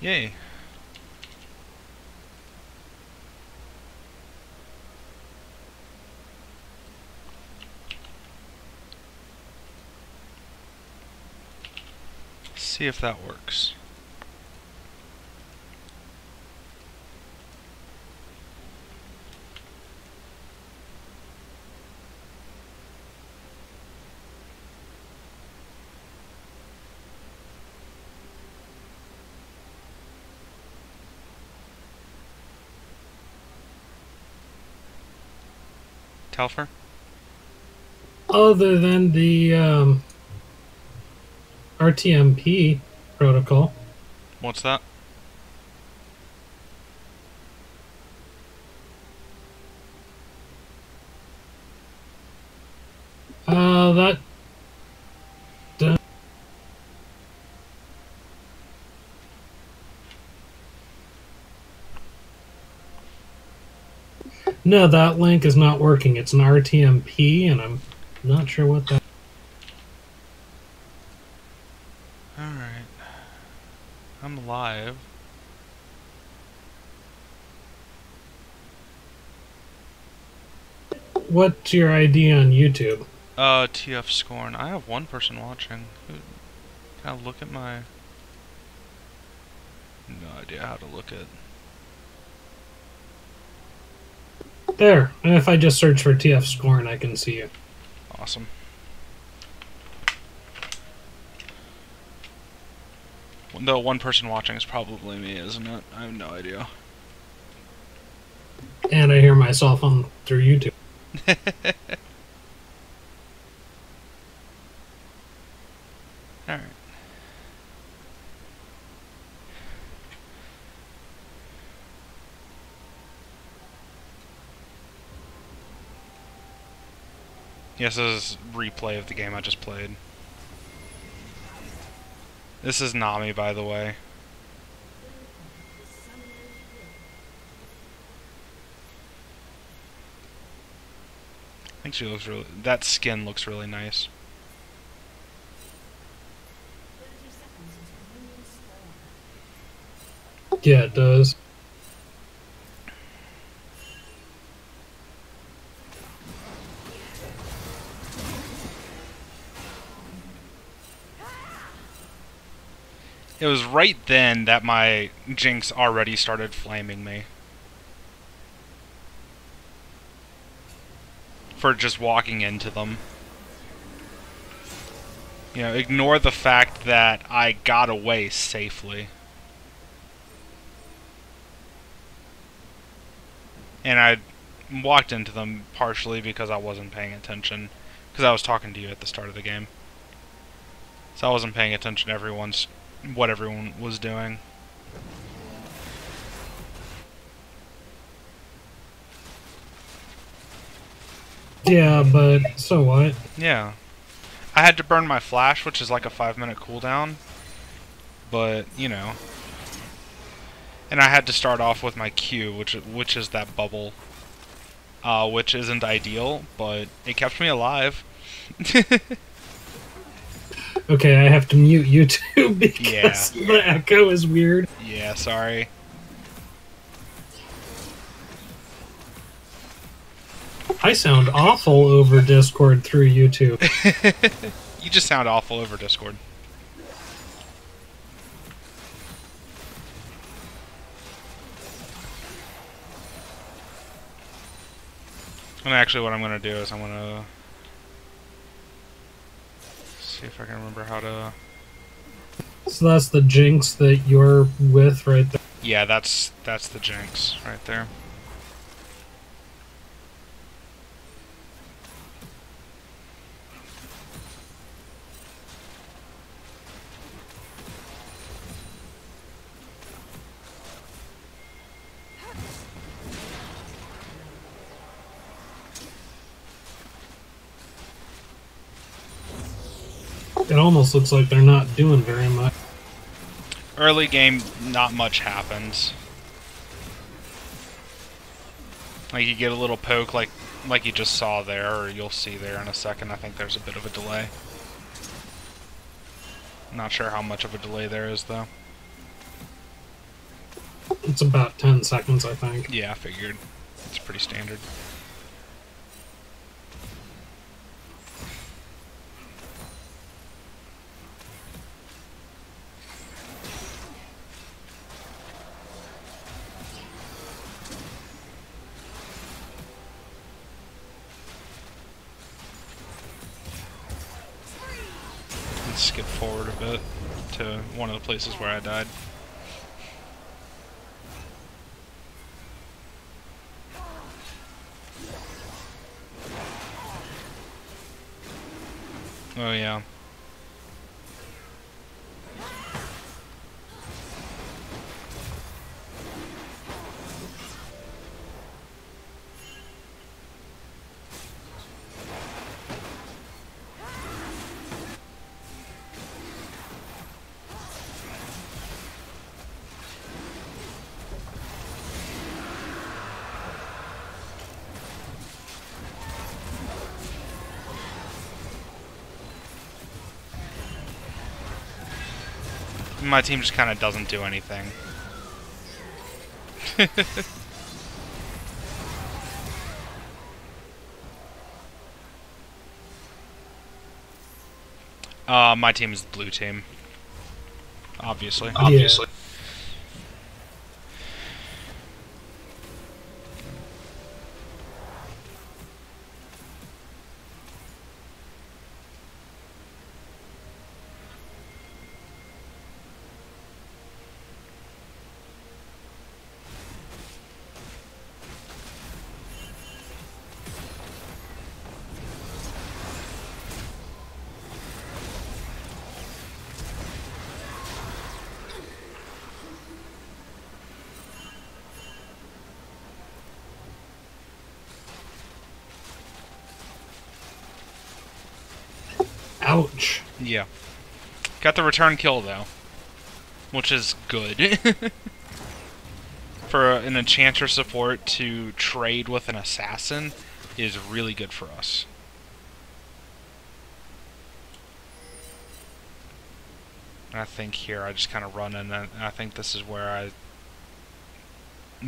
Yay. See if that works. Telfer? Other than the RTMP protocol. What's that? That no, that link is not working. It's an RTMP, and I'm not sure what that. Alright. I'm live. What's your ID on YouTube? tfSkorne. I have one person watching. Can I look at my... No idea how to look at... There. And if I just search for tfSkorne, I can see you. Awesome. The one person watching is probably me, isn't it? I have no idea. And I hear myself on through YouTube. Alright. Yes, this is a replay of the game I just played. This is Nami, by the way. I think she looks really... That skin looks really nice. Yeah, it does. It was right then that my Jinx already started flaming me. For just walking into them. You know, ignore the fact that I got away safely. And I walked into them partially because I wasn't paying attention. Because I was talking to you at the start of the game. So I wasn't paying attention to what everyone was doing. Yeah, but so what? Yeah. I had to burn my flash, which is like a 5-minute cooldown. But, you know. And I had to start off with my Q, which is that bubble. Which isn't ideal, but it kept me alive. Okay, I have to mute YouTube because the echo is weird. Yeah, sorry. I sound awful over Discord through YouTube. You just sound awful over Discord. And actually what I'm going to do is I'm going to see if I can remember how to... So that's the Jinx that you're with right there. Yeah, that's the Jinx right there. It almost looks like they're not doing very much. Early game, not much happens. Like you get a little poke like you just saw there, or you'll see there in a second. I think there's a bit of a delay. Not sure how much of a delay there is, though. It's about 10 seconds, I think. Yeah, I figured. It's pretty standard. Let's skip forward a bit to one of the places where I died. Oh yeah. My team just kind of doesn't do anything. My team is the blue team. Obviously. Obviously. Ouch. Yeah. Got the return kill, though. Which is good. For an enchanter support to trade with an assassin is really good for us. And I think here I just kind of run in, and I think this is where I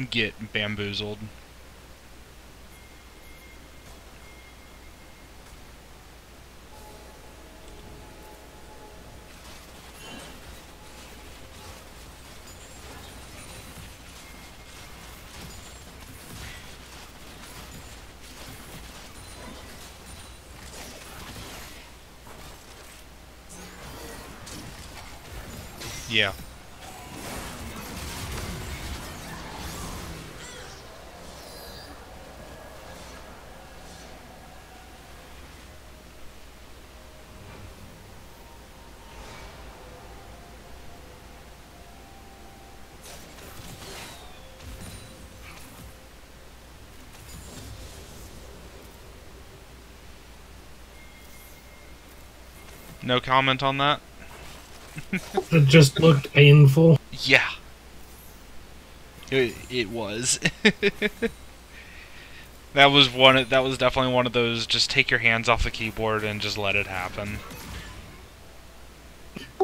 get bamboozled. Yeah. No comment on that? It just looked painful. Yeah. It was. That was definitely one of those just take your hands off the keyboard and just let it happen.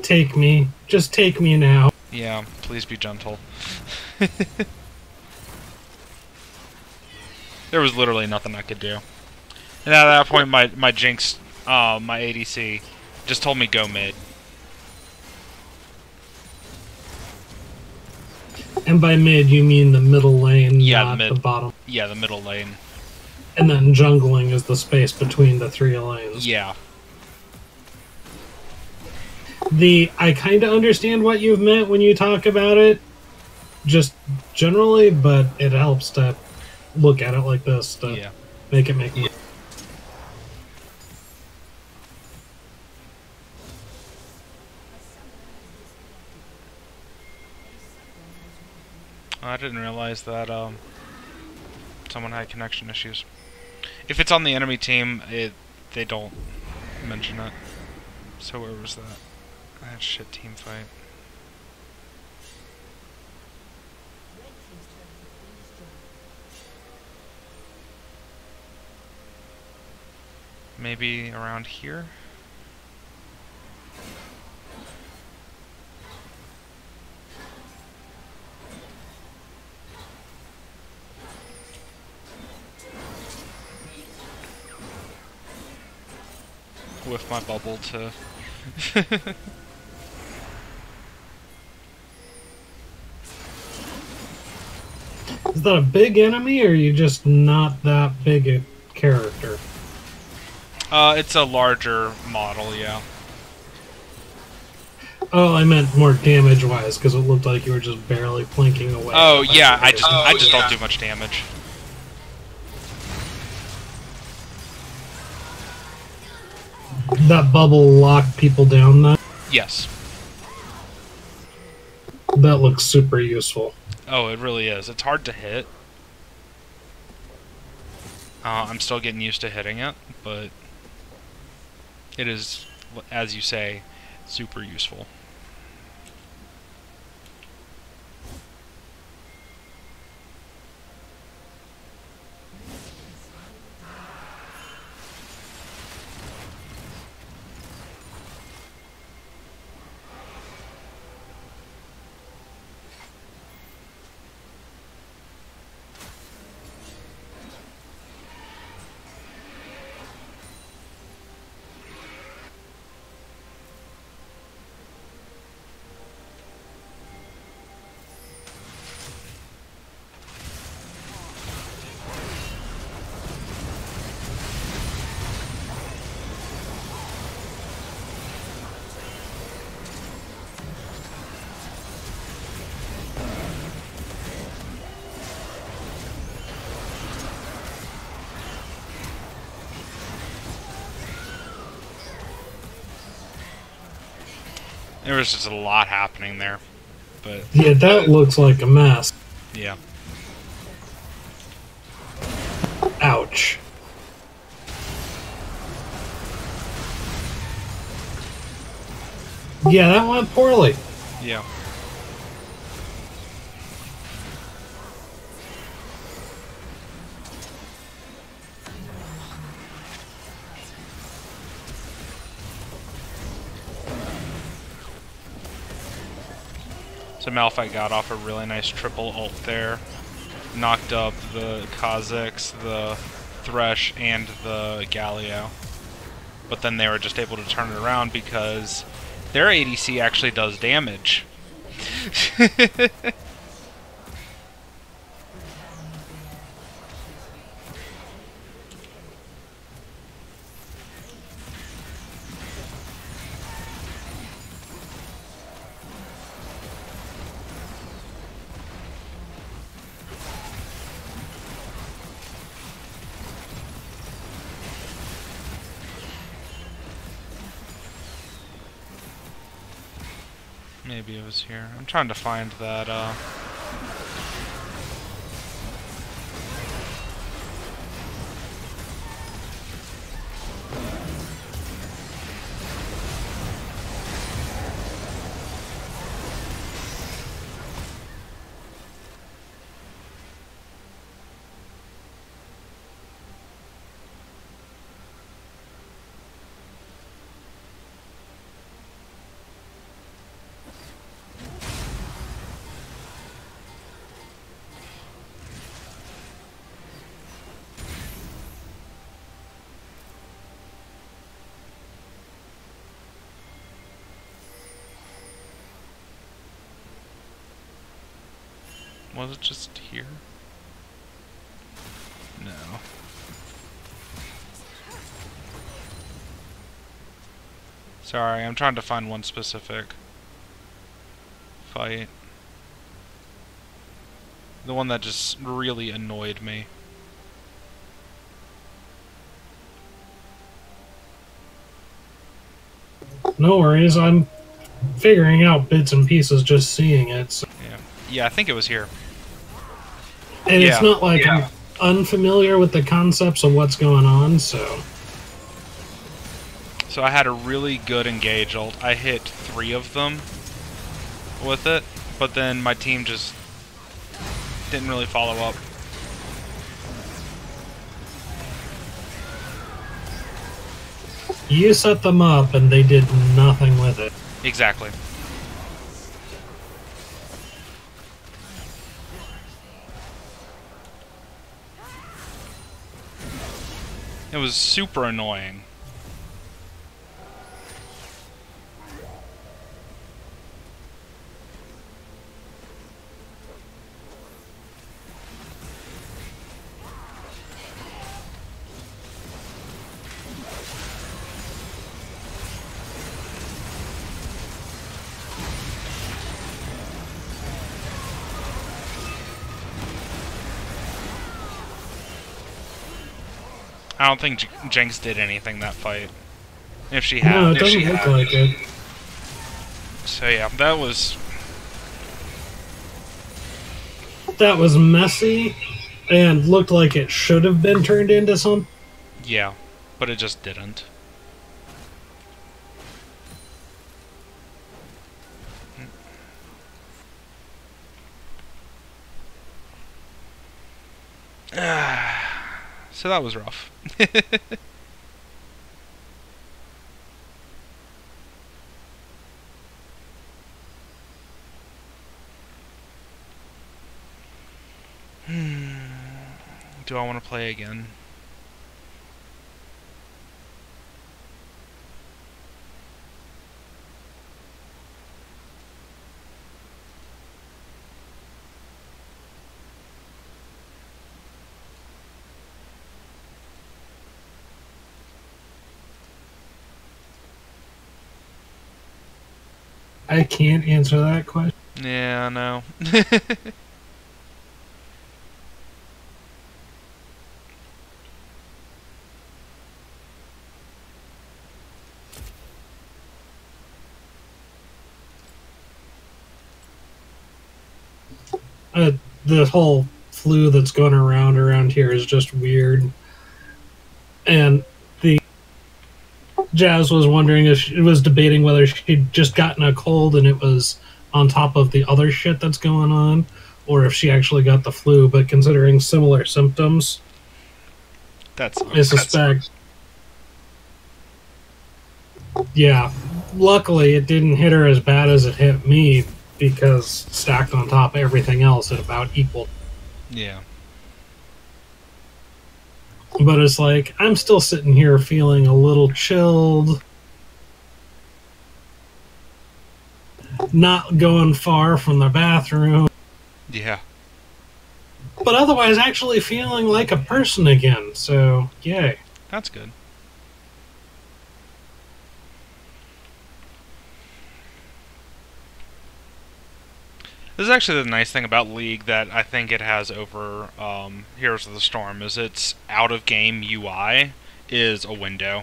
Take me. Just take me now. Yeah, please be gentle. There was literally nothing I could do. And at that point my Jinx, my ADC, just told me go mid. And by mid, you mean the middle lane, Yeah, not the bottom. Yeah, the middle lane. And then jungling is the space between the three lanes. Yeah. I kind of understand what you've meant when you talk about it, just generally, but it helps to look at it like this to make it make sense. I didn't realize that someone had connection issues. If it's on the enemy team, they don't mention it. So where was that? That shit team fight. Maybe around here? with my bubble to... Is that a big enemy, or are you just not that big a character? It's a larger model, yeah. Oh, I meant more damage-wise, because it looked like you were just barely plinking away. Oh, yeah, I just don't do much damage. That bubble locked people down, then? Yes. That looks super useful. Oh, it really is. It's hard to hit. I'm still getting used to hitting it, but it is, as you say, super useful. There was just a lot happening there, but... Yeah, that looks like a mess. Yeah. Ouch. Yeah, that went poorly. Yeah. So Malphite got off a really nice triple ult there. Knocked up the Kha'Zix, the Thresh, and the Galio. But then they were just able to turn it around because their ADC actually does damage. Maybe it was here. I'm trying to find that, was it just here? No. Sorry, I'm trying to find one specific fight. The one that just really annoyed me. No worries, I'm figuring out bits and pieces just seeing it. So. Yeah, I think it was here. And it's not like I'm unfamiliar with the concepts of what's going on, so... So I had a really good engage ult. I hit 3 of them with it, but then my team just didn't really follow up. You set them up and they did nothing with it. Exactly. It was super annoying. I don't think Jinx did anything that fight. If she No, had. it doesn't look like it. So yeah, that was... That was messy, and looked like it should have been turned into something. Yeah, but it just didn't. So that was rough. Do I want to play again? I can't answer that question. Yeah, no. The whole flu that's going around here is just weird. And the Jazz was wondering if she was debating whether she'd just gotten a cold and it was on top of the other shit that's going on, or if she actually got the flu. But considering similar symptoms, I suspect. Yeah, luckily it didn't hit her as bad as it hit me, because stacked on top of everything else at about equal. Yeah. But it's like, I'm still sitting here feeling a little chilled. Not going far from the bathroom. Yeah. But otherwise actually feeling like a person again, so yay. That's good. This is actually the nice thing about League that I think it has over Heroes of the Storm, is its out-of-game UI is a window.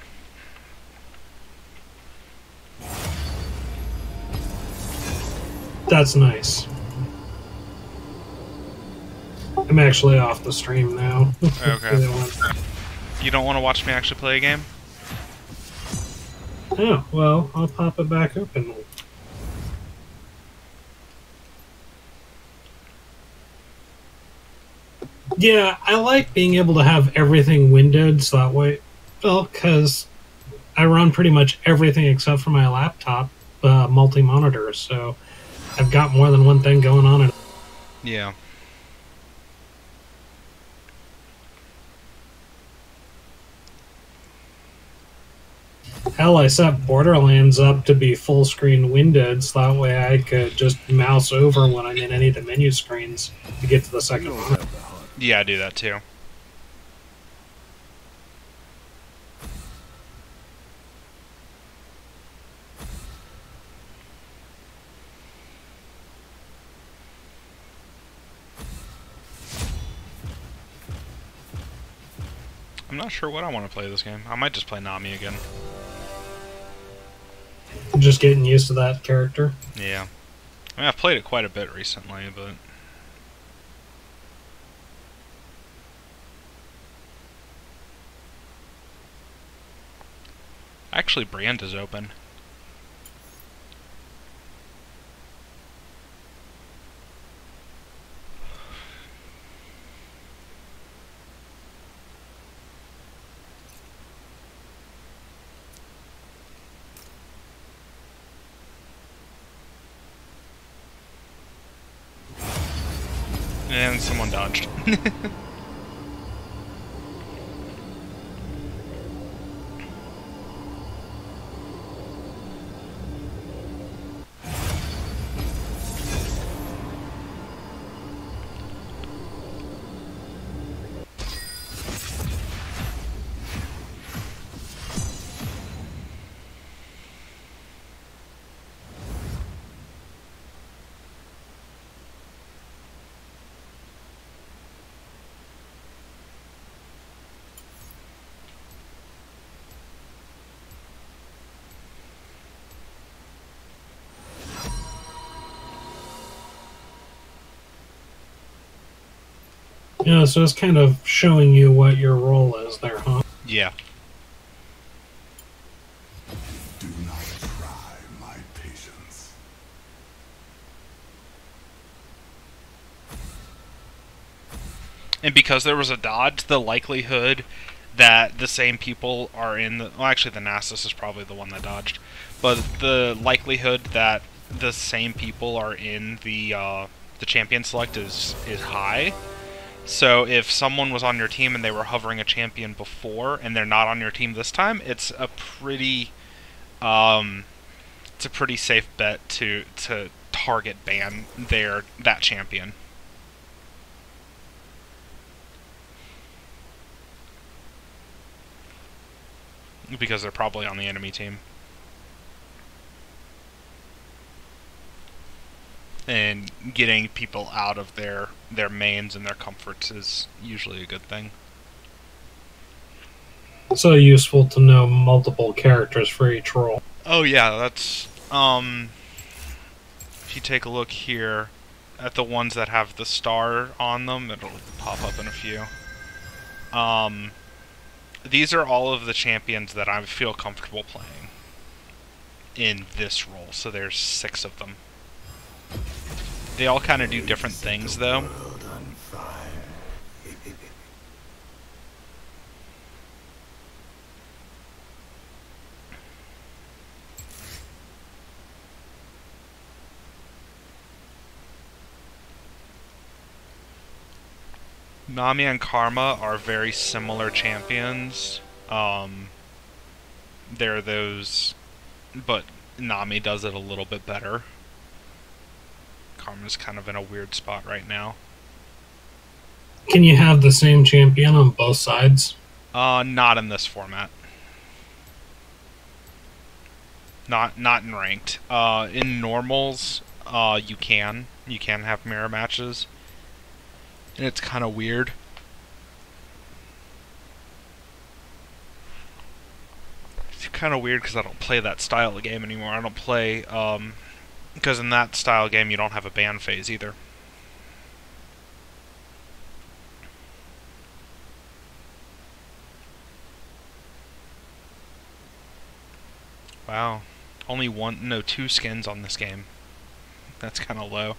That's nice. I'm actually off the stream now. Okay. You don't want to watch me actually play a game? Oh, well, I'll pop it back open. Yeah, I like being able to have everything windowed so that way. Well, because I run pretty much everything except for my laptop multi-monitor, so I've got more than one thing going on. Yeah. Hell, I set Borderlands up to be full screen windowed so that way I could just mouse over when I'm in any of the menu screens to get to the second monitor. Yeah, I do that too. I'm not sure what I want to play this game. I might just play Nami again. Just getting used to that character. Yeah. I mean, I've played it quite a bit recently, but... Actually, Brand is open. And someone dodged. Yeah, so it's kind of showing you what your role is there, huh? Yeah. Do not try my patience. And because there was a dodge, the likelihood that the same people are in the... Well, actually, the Nasus is probably the one that dodged. But the likelihood that the same people are in the champion select is high. So if someone was on your team and they were hovering a champion before and they're not on your team this time, it's a pretty safe bet to target ban that champion. Because they're probably on the enemy team. And getting people out of their mains and their comforts is usually a good thing. So useful to know multiple characters for each role. Oh yeah, that's if you take a look here at the ones that have the star on them, it'll pop up in a few. These are all of the champions that I feel comfortable playing in this role, so there's 6 of them. They all kind of do different things, though. Nami and Karma are very similar champions. They're those, but Nami does it a little bit better. Karma's kind of in a weird spot right now. Can you have the same champion on both sides? Not in this format. Not in ranked. In normals, you can have mirror matches, and it's kind of weird. It's kind of weird because I don't play that style of game anymore. I don't play because in that style game you don't have a ban phase either. Wow. Only 2 skins on this game. That's kind of low.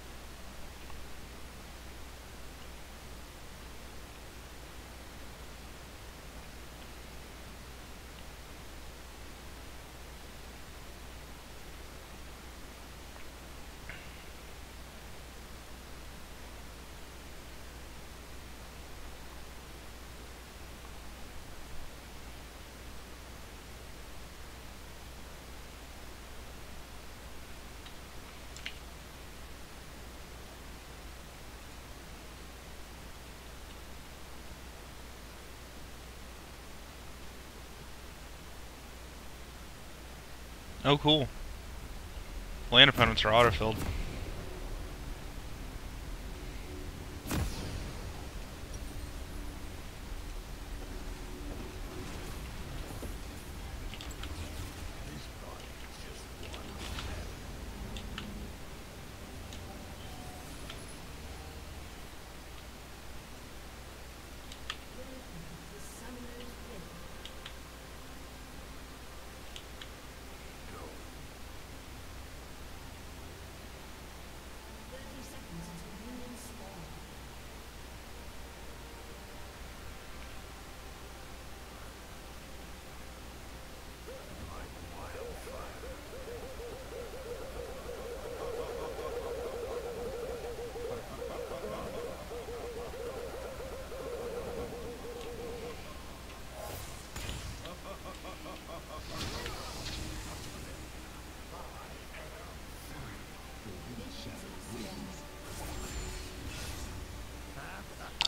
Oh, cool. Land opponents are autofilled.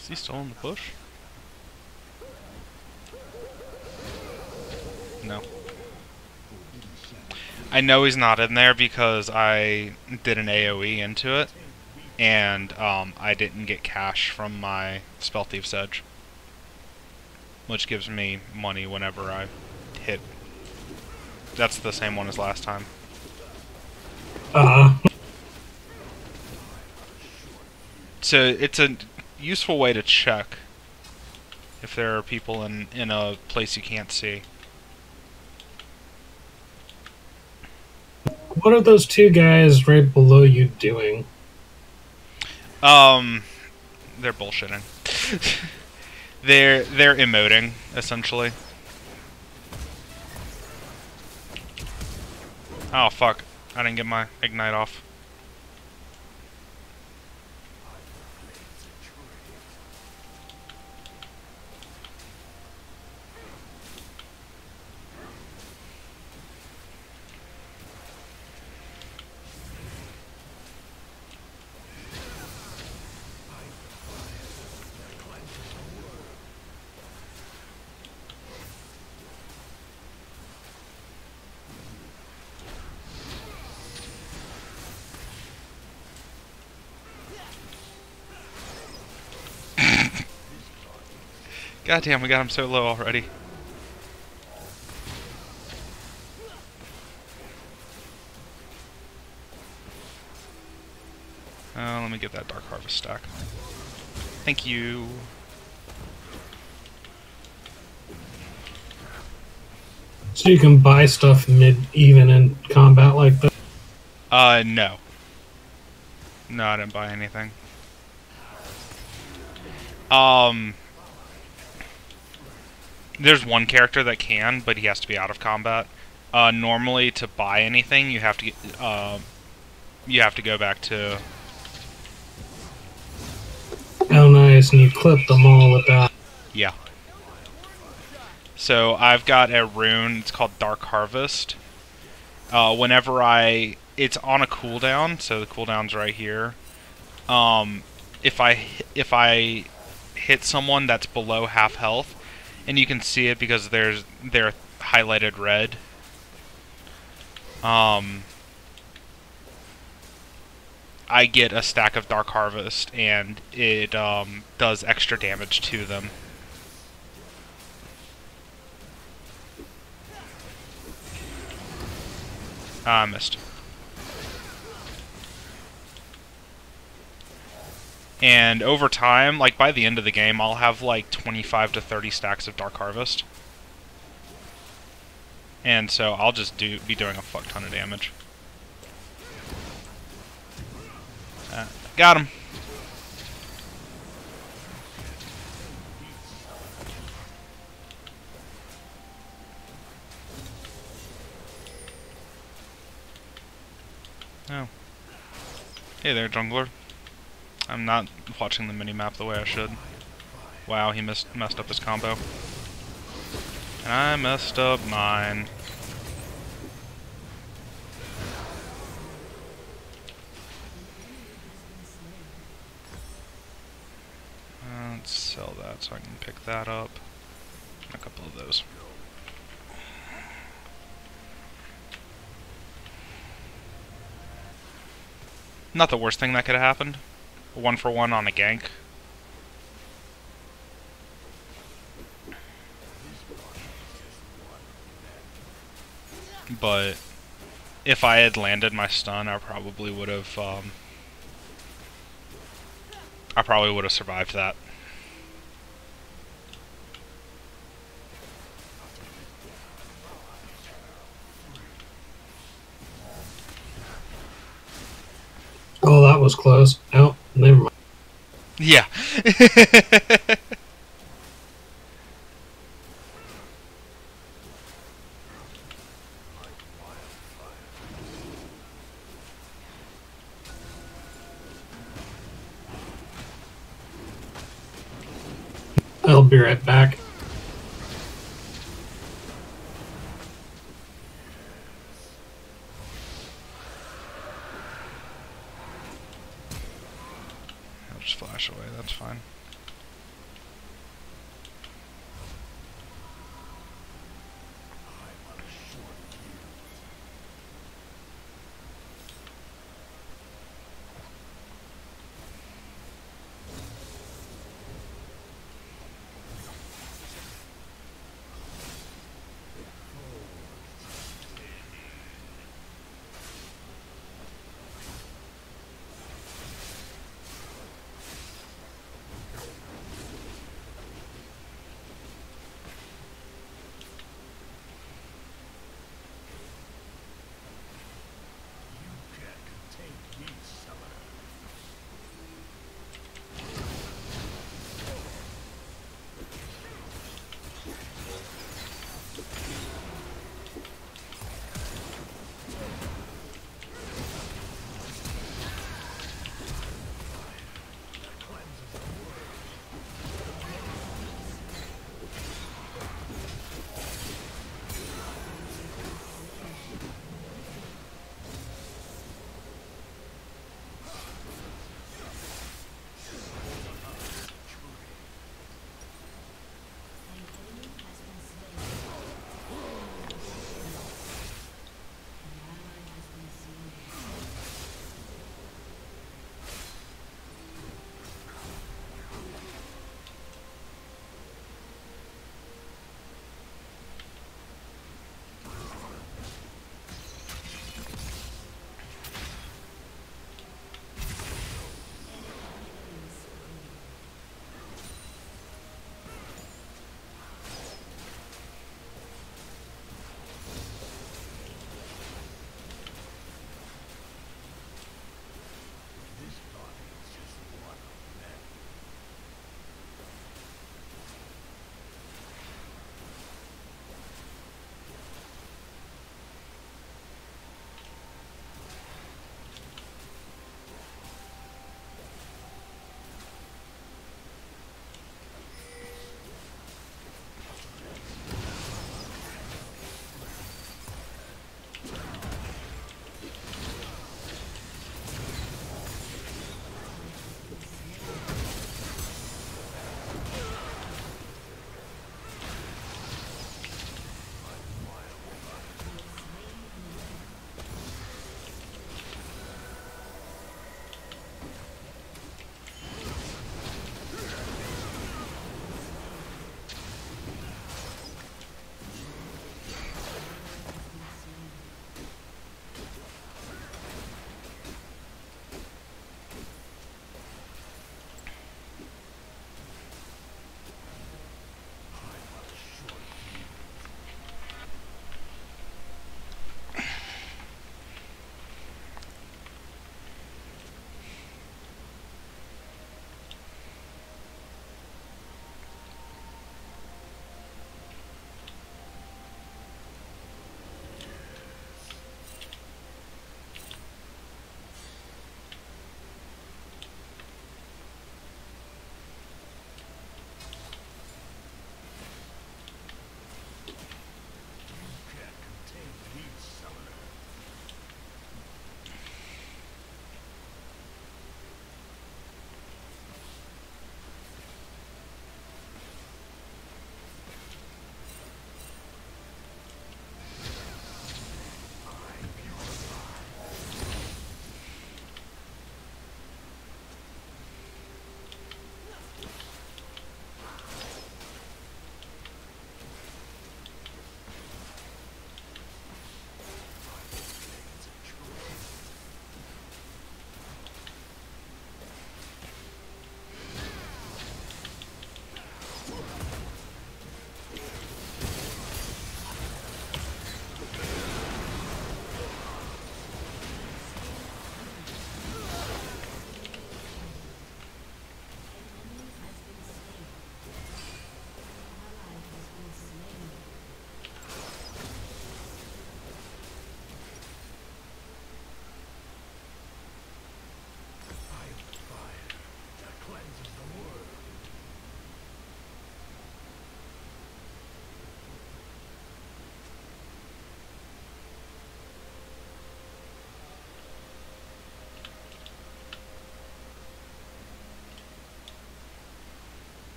Is he still in the bush? No. I know he's not in there because I did an AoE into it, and I didn't get cash from my Spell Thief's Edge, which gives me money whenever I hit. That's the same one as last time. So it's useful way to check if there are people in a place you can't see. What are those two guys right below you doing? They're bullshitting. They're emoting, essentially. Oh fuck. I didn't get my ignite off. God damn, we got him so low already. Let me get that Dark Harvest stack. Thank you. So you can buy stuff even in combat like that? No. No, I didn't buy anything. There's one character that can, but he has to be out of combat. Normally, to buy anything, you have to go back to. Oh, nice! And you clipped them all with that. Yeah. So I've got a rune. It's called Dark Harvest. Whenever it's on a cooldown, so the cooldown's right here. If I hit someone that's below half health, and you can see it because they're highlighted red. I get a stack of Dark Harvest, and it does extra damage to them. I missed. And over time, like by the end of the game, I'll have like 25 to 30 stacks of Dark Harvest. And so I'll just be doing a fuck ton of damage. Got him. Oh. Hey there, jungler. I'm not watching the minimap the way I should. Wow, he messed up his combo. And I messed up mine. Let's sell that so I can pick that up. A couple of those. Not the worst thing that could have happened. 1-for-1 on a gank. But if I had landed my stun, I probably would have survived that. Oh, that was close. Oh, never mind. Yeah. I'll be right back. I'll just flash away, that's fine.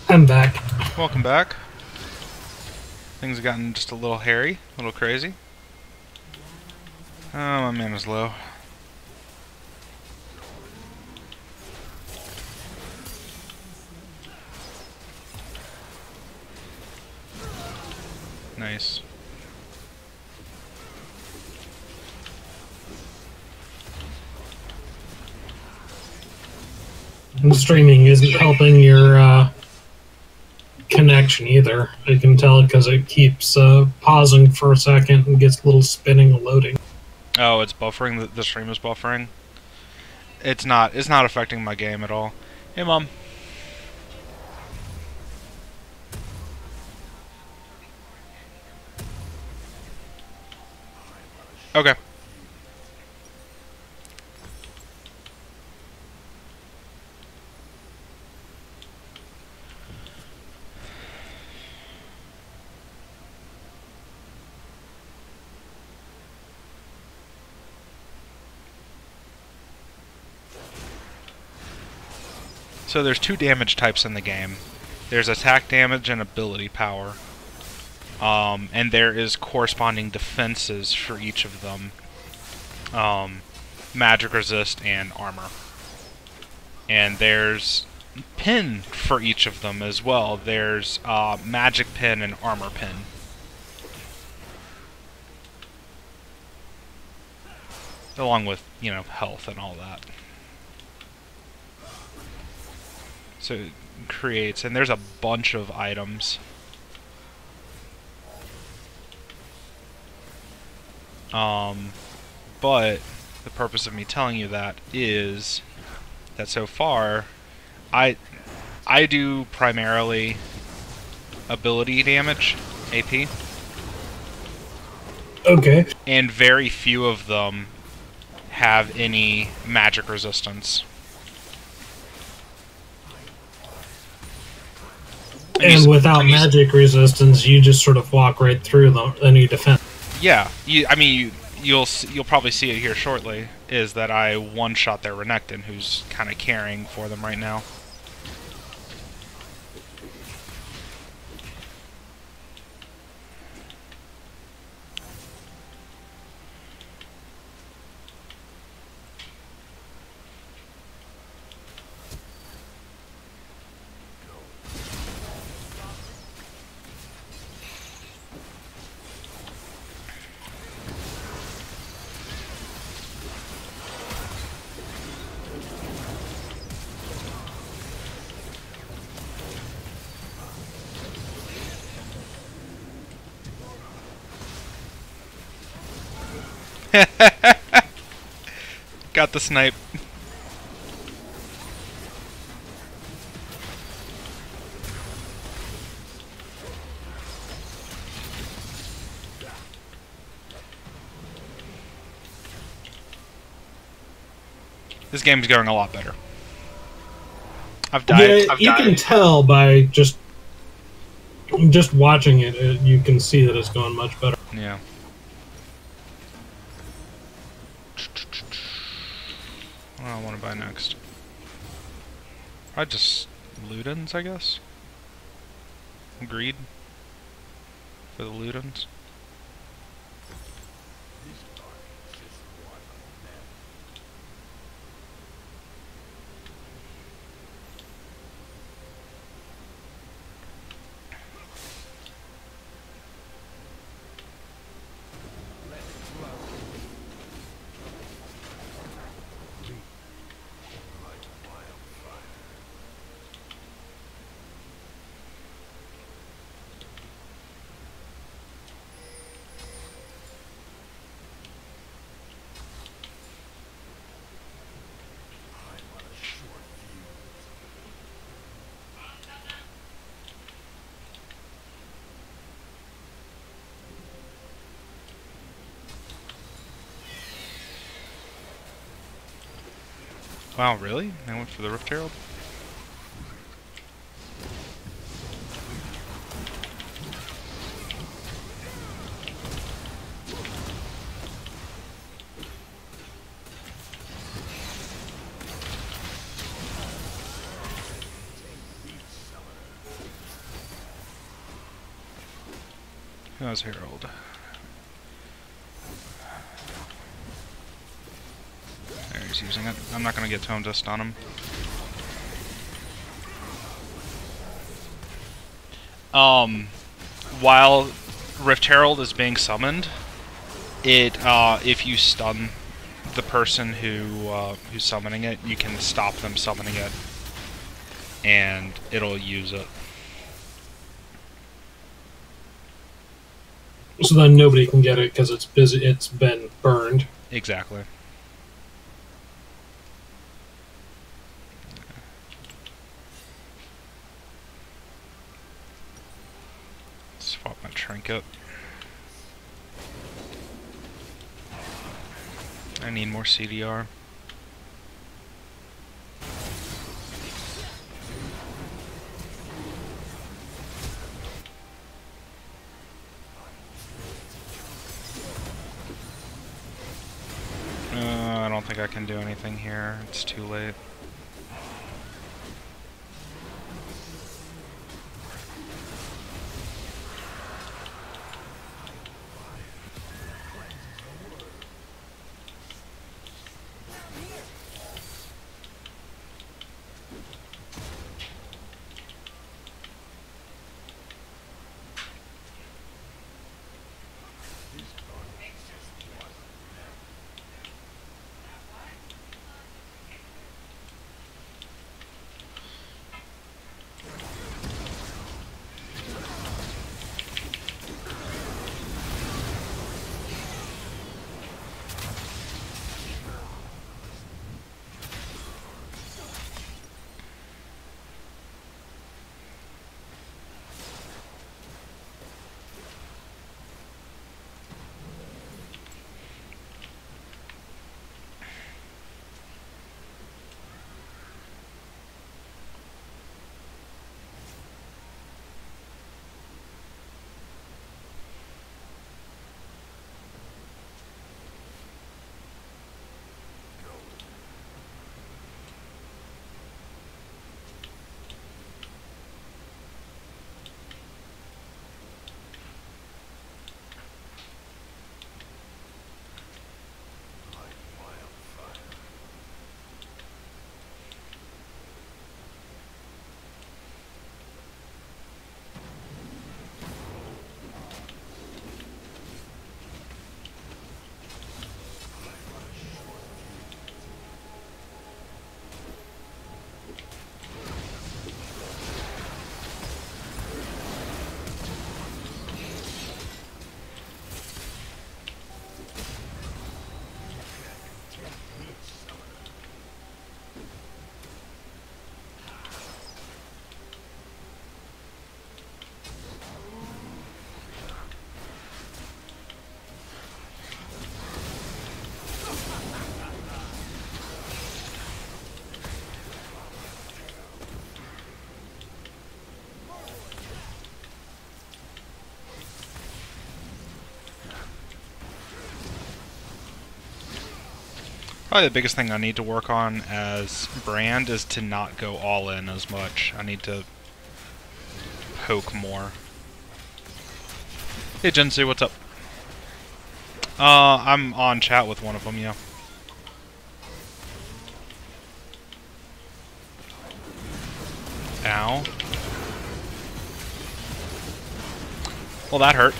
I'm back. Welcome back. Things have gotten just a little hairy, a little crazy. Oh, my mana's low. Nice. And streaming isn't helping your connection either. I can tell because it keeps pausing for a second and gets a little spinning and loading. Oh, it's buffering. The stream is buffering. It's not. It's not affecting my game at all. Hey, Mom. Okay. So there's two damage types in the game. There's attack damage and ability power. And there is corresponding defenses for each of them. Magic resist and armor. And there's pin for each of them as well. There's magic pin and armor pin. Along with, you know, health and all that. So it creates, and there's a bunch of items. But the purpose of me telling you that is that so far, I do primarily ability damage, AP. Okay. And very few of them have any magic resistance. And without magic resistance, you just sort of walk right through them, and you defend. Yeah, you'll probably see it here shortly. Is that I one-shot their Renekton, who's kind of carrying for them right now. Got the snipe. This game's going a lot better. I've died. Yeah, you can tell by just watching it. You can see that it's going much better. Yeah. What do I want to buy next? Probably just Ludens, I guess. Greed for the Ludens. Wow, really? I went for the Rift Herald? Who has Herald? There, he's using it. I'm not gonna get Tome Dust on him. While Rift Herald is being summoned, if you stun the person who's summoning it, you can stop them summoning it, and it'll use it. So then nobody can get it because it's busy. It's been burned. Exactly. Swap my trinket. I need more CDR. I don't think I can do anything here. It's too late. Probably the biggest thing I need to work on as Brand is to not go all in as much. I need to poke more. Hey Jinsu, what's up? I'm on chat with one of them, yeah. Ow. Well, that hurt.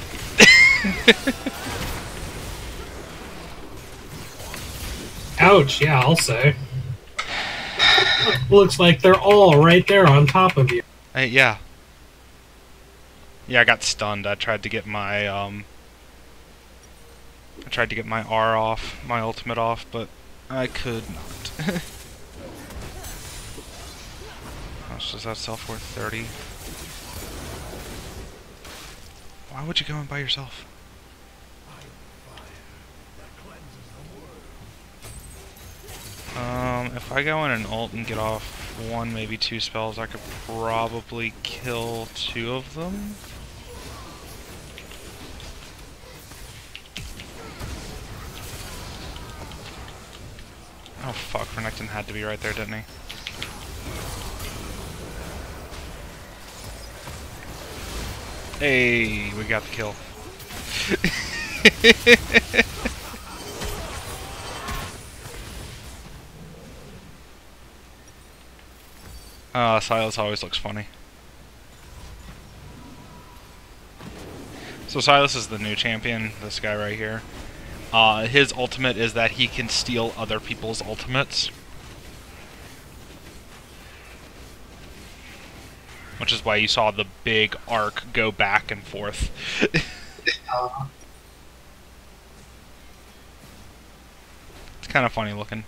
Ouch, yeah, I'll say. Looks like they're all right there on top of you. Yeah. Yeah, I got stunned. I tried to get my R off, my ultimate off, but I could not. How much does that sell for? 30. Why would you go in by yourself? If I go in an ult and get off one, maybe two spells, I could probably kill two of them. Oh fuck, Renekton had to be right there, didn't he? Hey, we got the kill. Silas always looks funny. So Silas is the new champion, this guy right here. His ultimate is that he can steal other people's ultimates. Which is why you saw the big arc go back and forth. It's kind of funny looking.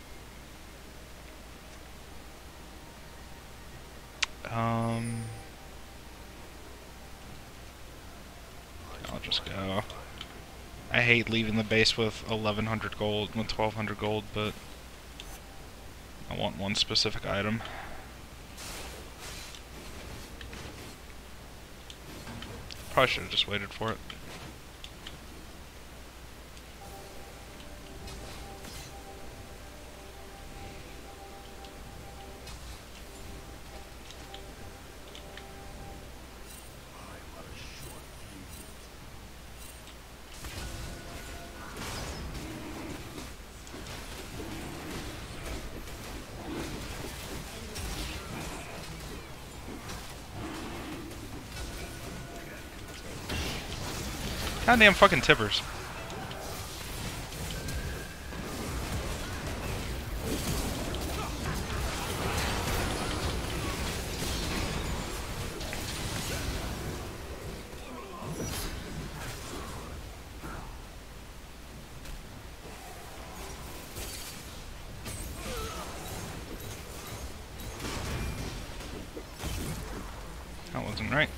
I'll just go. I hate leaving the base with 1100 gold, with 1200 gold, but I want one specific item. Probably should have just waited for it. Goddamn fucking tippers. That wasn't right.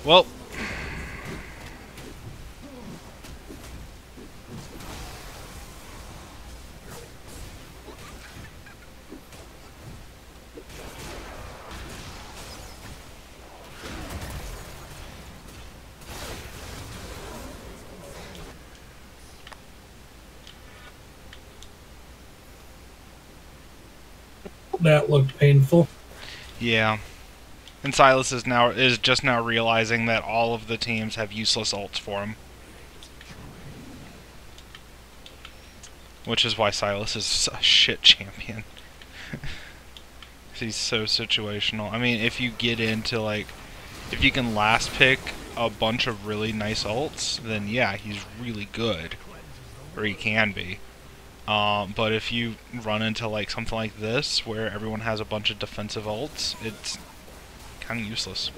Well, That looked painful. yeah. And Silas is just now realizing that all of the teams have useless ults for him. Which is why Silas is a shit champion. He's so situational. I mean, if you get into, like, if you can last pick a bunch of really nice ults, then yeah, he's really good. Or he can be. But if you run into, like, something like this, where everyone has a bunch of defensive ults, it's kind of useless.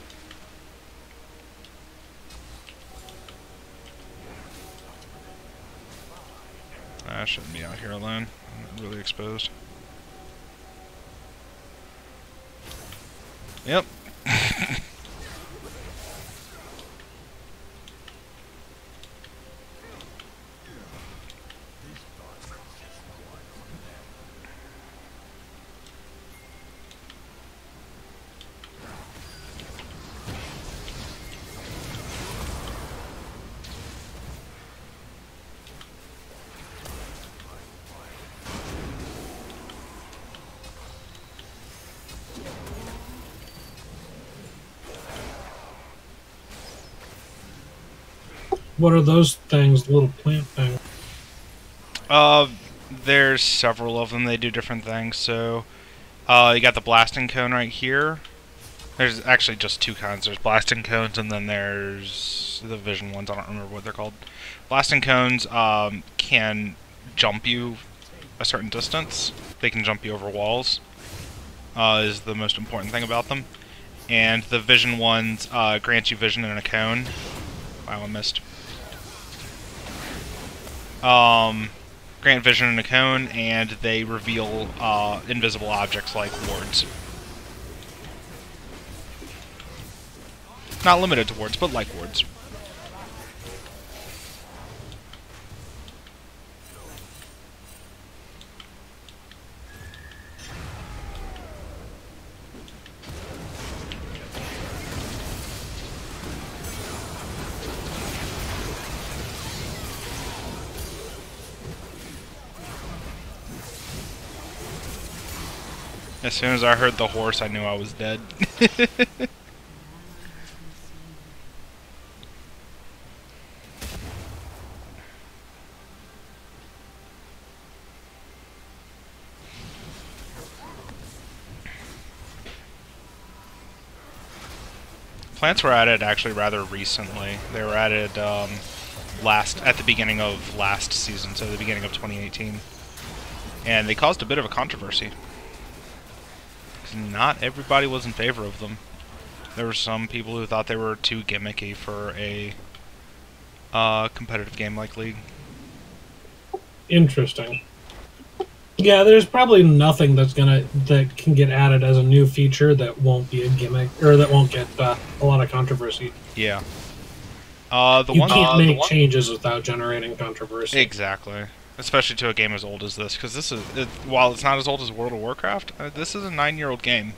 I shouldn't be out here alone. I'm really exposed. Yep. What are those things, little plant things? There's several of them. They do different things. So, you got the blasting cone right here. There's actually just two kinds. There's blasting cones, and then there's the vision ones. I don't remember what they're called. Blasting cones can jump you a certain distance. They can jump you over walls. Is the most important thing about them. And the vision ones grant you vision in a cone. Wow, I missed. Grant vision in a cone, and they reveal invisible objects like wards. Not limited to wards, but like wards. As soon as I heard the horse, I knew I was dead. Plants were added actually rather recently. They were added at the beginning of last season, so the beginning of 2018. And they caused a bit of a controversy. 'Cause not everybody was in favor of them. There were some people who thought they were too gimmicky for a competitive game like League. Interesting. Yeah, there's probably nothing that can get added as a new feature that won't be a gimmick or that won't get a lot of controversy. Yeah. You can't make changes without generating controversy. Exactly. Especially to a game as old as this, because this is while it's not as old as World of Warcraft, this is a 9-year-old game.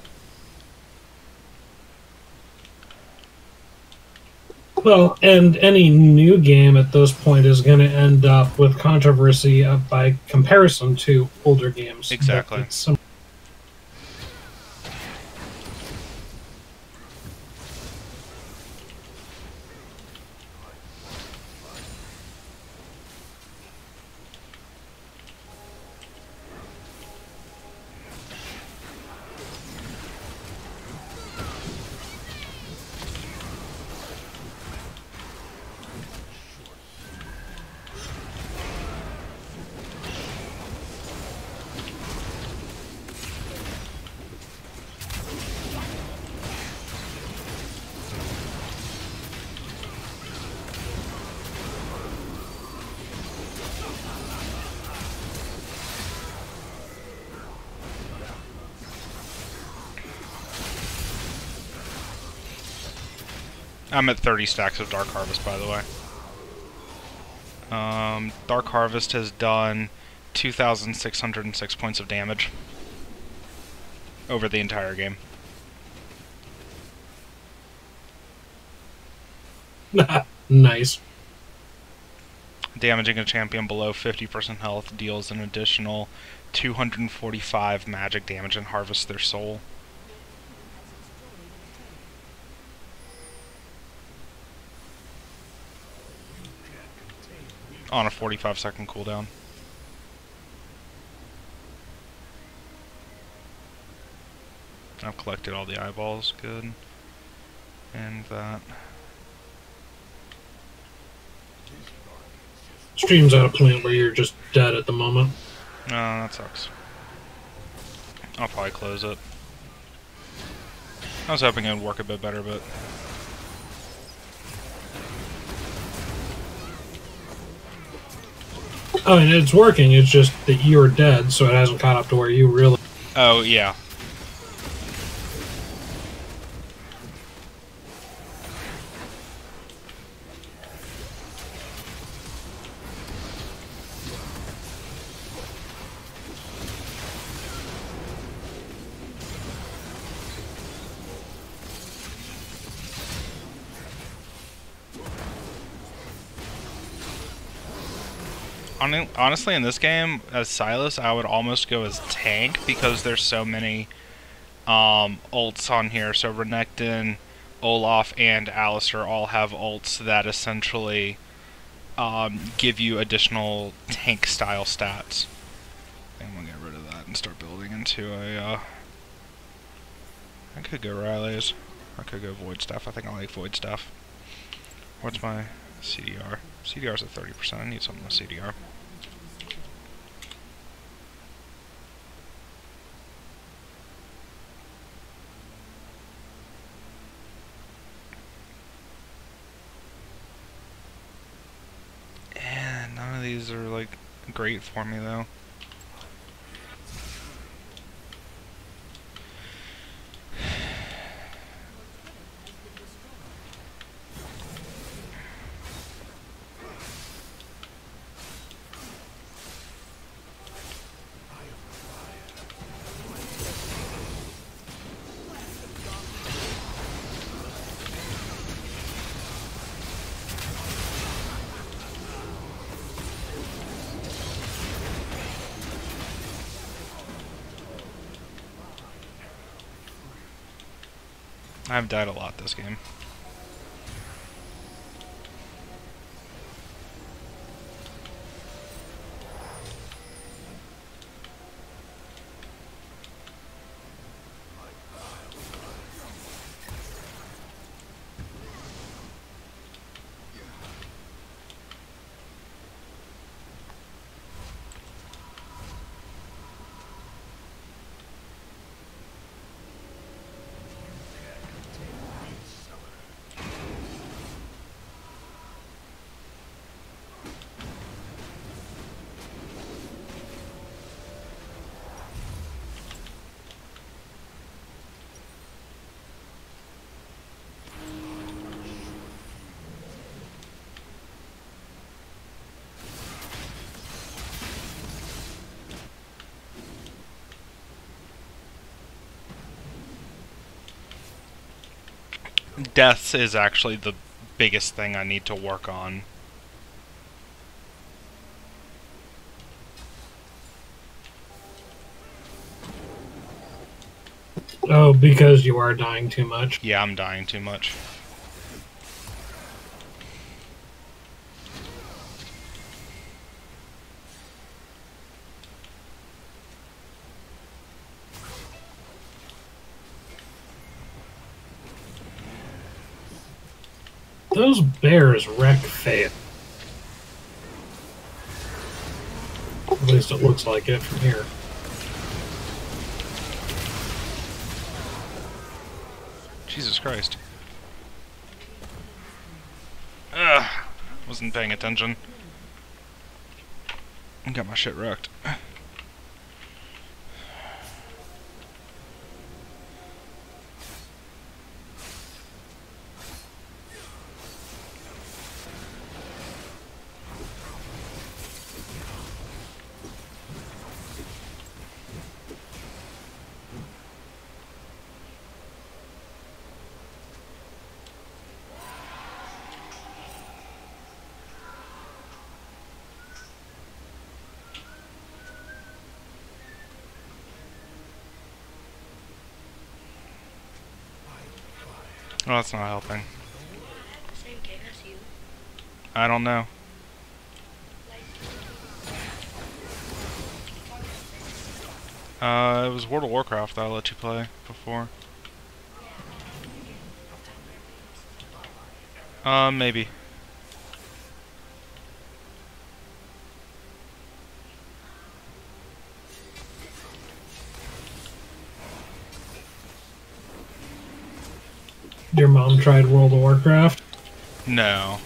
Well, and any new game at this point is going to end up with controversy by comparison to older games. Exactly. I'm at 30 stacks of Dark Harvest, by the way. Dark Harvest has done 2,606 points of damage over the entire game. Nice. Damaging a champion below 50% health deals an additional 245 magic damage and harvests their soul. On a 45-second cooldown. I've collected all the eyeballs, good. And that. Stream's at a point where you're just dead at the moment. No, that sucks. I'll probably close it. I was hoping it would work a bit better, but... Oh, and it's working, it's just that you're dead, so it hasn't caught up to where you really... Oh, yeah. Honestly, in this game, as Silas, I would almost go as tank because there's so many ults on here. So Renekton, Olaf, and Alistair all have ults that essentially give you additional tank-style stats. I think I'm gonna get rid of that and start building into a... I could go Riley's. I could go Void Staff. I think I like Void Staff. What's my CDR? CDR's at 30%. I need something with CDR. And none of these are like great for me though. I've died a lot this game. Deaths is actually the biggest thing I need to work on. Oh, because you are dying too much. Yeah, I'm dying too much. Those bears wreck Faith. At least it looks like it from here. Jesus Christ. Ugh. Wasn't paying attention. Got my shit wrecked. Oh, that's not helping. Same game as you. I don't know. It was World of Warcraft that I let you play before. Maybe. Your mom tried World of Warcraft? No.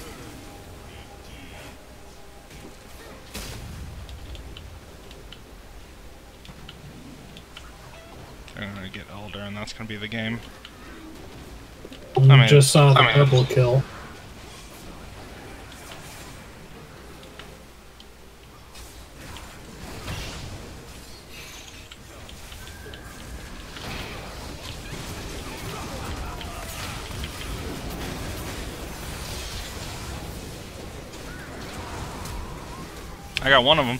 They're gonna get older, and that's gonna be the game. You just saw the double kill. I got one of them.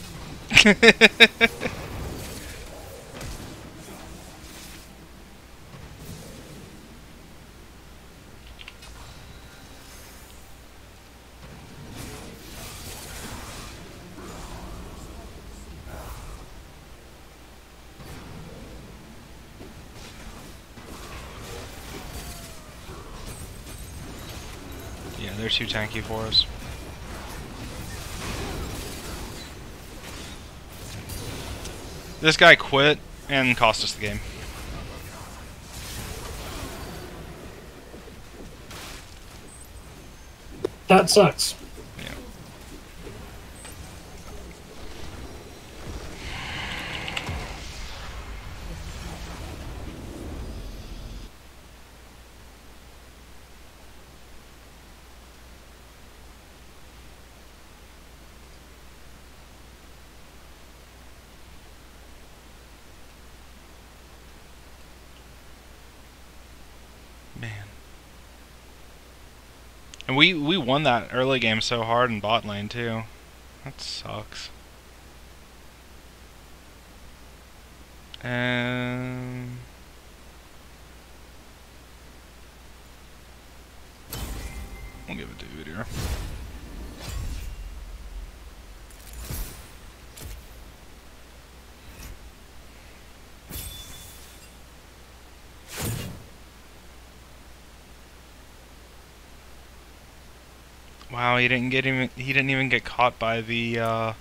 Yeah, they're too tanky for us. This guy quit and cost us the game. That sucks. Yeah. Man. And we won that early game so hard in bot lane too. That sucks. We'll give it to Udyr. Wow, he didn't even get caught by the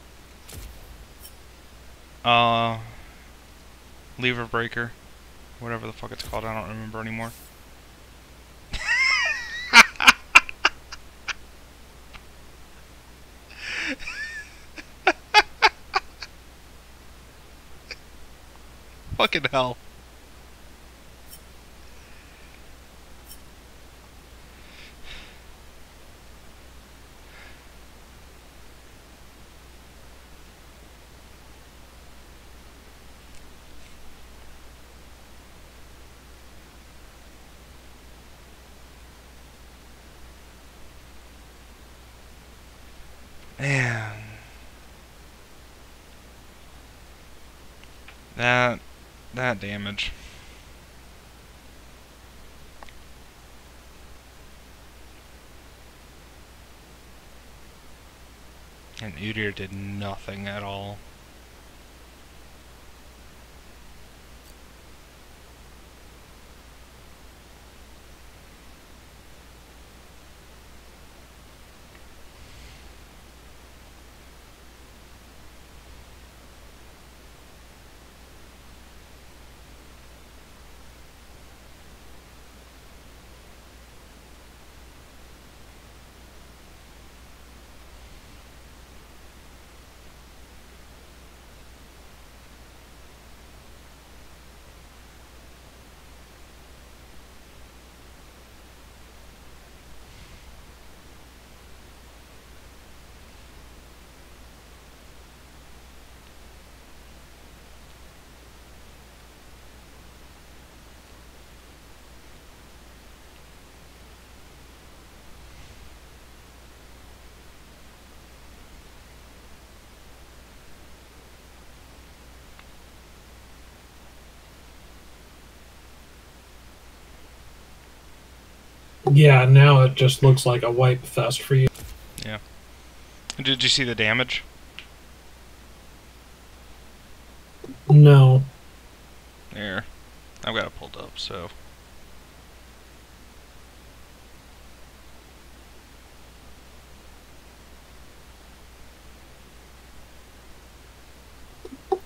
lever breaker. Whatever the fuck it's called, I don't remember anymore. Fucking hell. Man. That damage. And Udyr did nothing at all. Yeah, now it just looks like a wipe fest for you. Yeah. Did you see the damage? No. There. I've got it pulled up, so.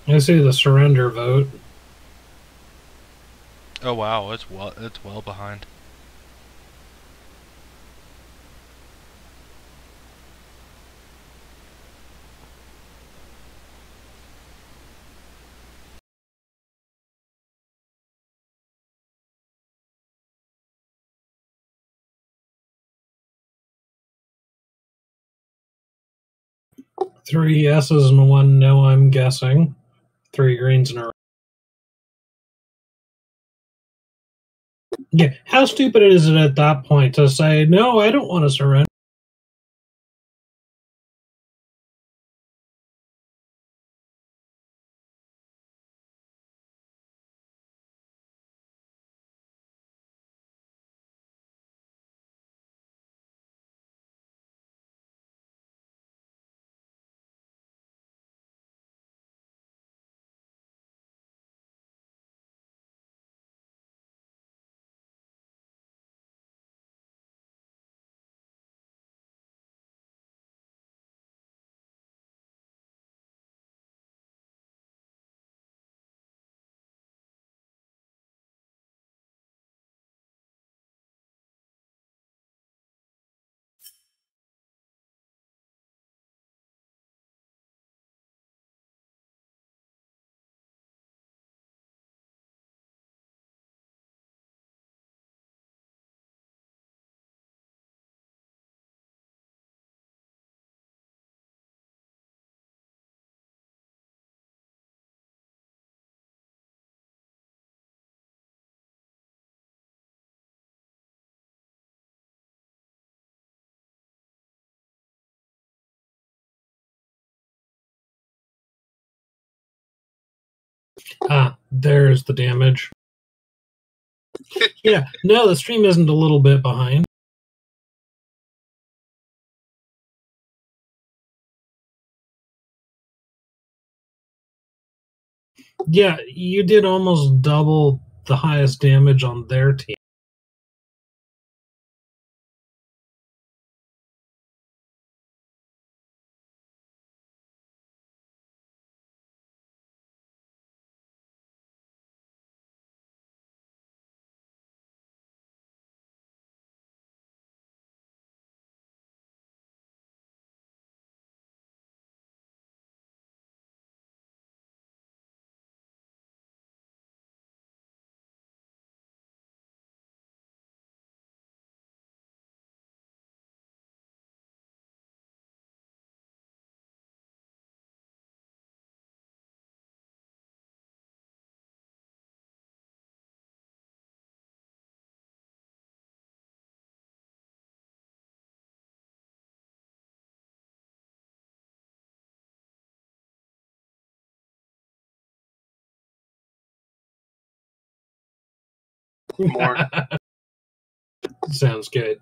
I see the surrender vote. Oh wow, it's well behind. Three yeses and one no, I'm guessing. Three greens in a row. Yeah, how stupid is it at that point to say, no, I don't want to surrender? Ah, there's the damage. Yeah, no, the stream isn't a little bit behind. Yeah, you did almost double the highest damage on their team. More. Sounds good.